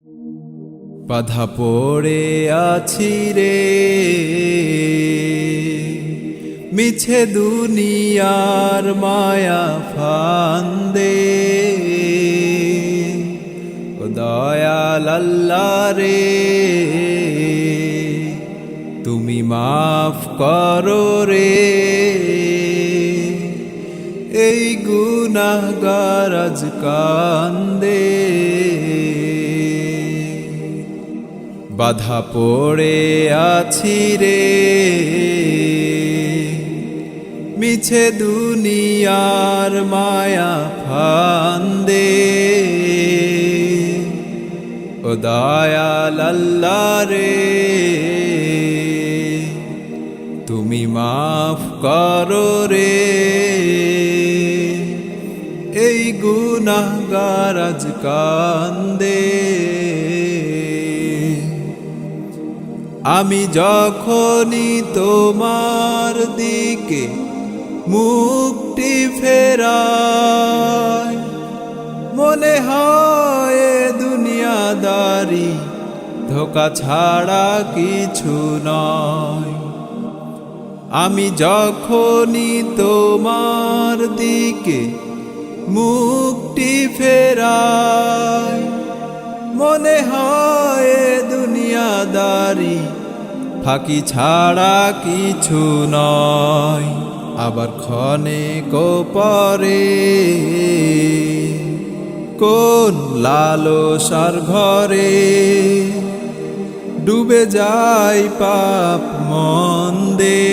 বাধা পড়ে আছি রে মিছে দুনিয়ার মায়া ফান্দে, ও দয়াল আল্লাহ রে তুমি মাফ করো রে, এই গুনাহগার আজ কান্দে। বাধা পড়ে আছি রে মিছে দুনিয়ার মায়া ফান্দে, ও দয়াল আল্লাহ রে তুমি মাফ করো রে, এই গুনাহগার আজ কান্দে। আমি যখনই তোমার দিকে মুখটি ফেরাই, মনে হয় দুনিয়াদারি ধোঁকা ছাড়া কিছু নয়। আমি যখনই তোমার দিকে মুখটি ফেরাই, মনে হয় দুনিয়াদারি ফাঁকি ছাড়া কিছু নয়। আবার ক্ষণে পরে কোন লালসার ঘরে ডুবে যায় পাপ মন্দে,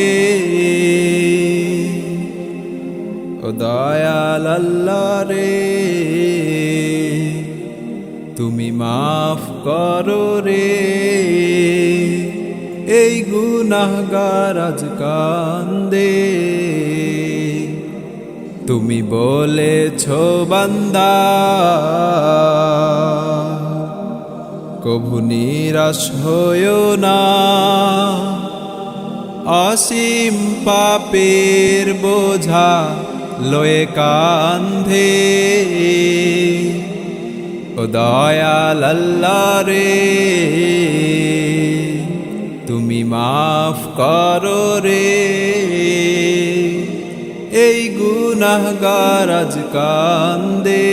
ও দয়াল আল্লাহ রে তুমি মাফ করো রে, এই গুনাহগার আজ কান্দে। তুমি বলেছো বান্দা কভু নিরাশ হইও না, অসীম পাপের বোঝা লয়ে কান্ধে, ও দয়াল আল্লাহ রে তুমি মাফ করো রে, এই গুনাহগার আজ কান্দে।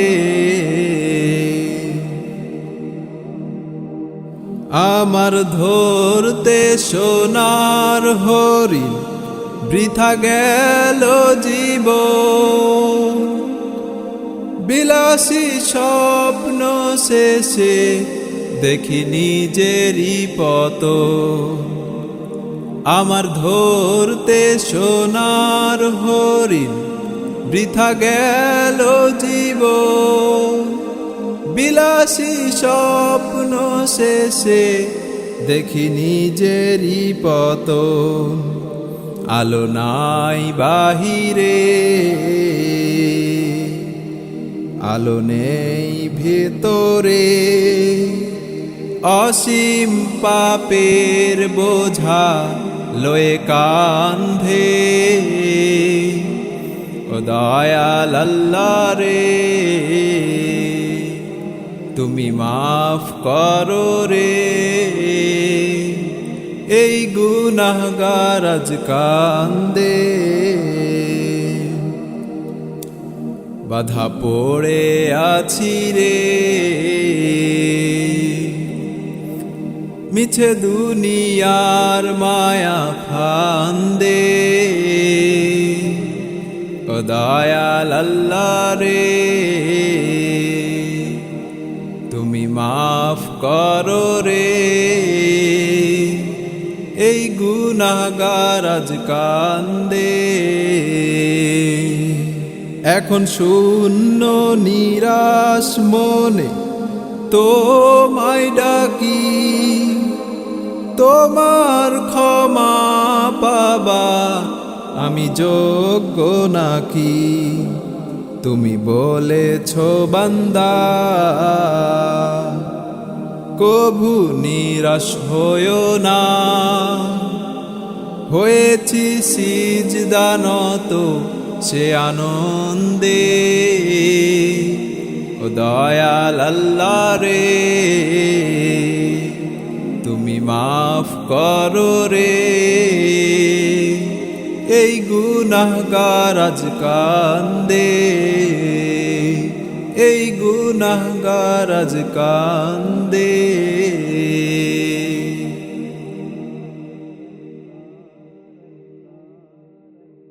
আমার ধরতে সোনার হরিণ বৃথা গেল জীবন, বিলাসী স্বপ্ন শেষে দেখি নিজেরই পতন। আমার ধরতে সোনার হরিণ বৃথা গেল জীবন, বিলাসী স্বপ্ন শেষে দেখি নিজেরই পতন। আলো নাই বাহিরে, আলো নেই ভেতরে, অসীম পাপের বোঝা লয়ে কান্ধে, ও দয়াল আল্লাহ রে তুমি মাফ করো রে, এই গুনাহগার আজ কান্দে। বাধা পড়ে আছি রে মিছে দুনিয়ার মায়া ফান্দে, ও দয়াল আল্লাহ রে তুমি মাফ করো রে, এই গুনাহগার আজ কান্দে। এখন শূন্য নিরাশ মনে তোমায় ডাকি, তোমার ক্ষমা পাবা আমি যোগ্য নাকি। তুমি বলেছো বান্দা কভু নিরাশ হইও না, হয়েছি সিজদানত সে আনন্দে, ও ও দয়াল আল্লাহ রে তুমি মাফ করো রে এই গুনাহগার আজ কান্দে এই গুনাহগার আজ কান্দে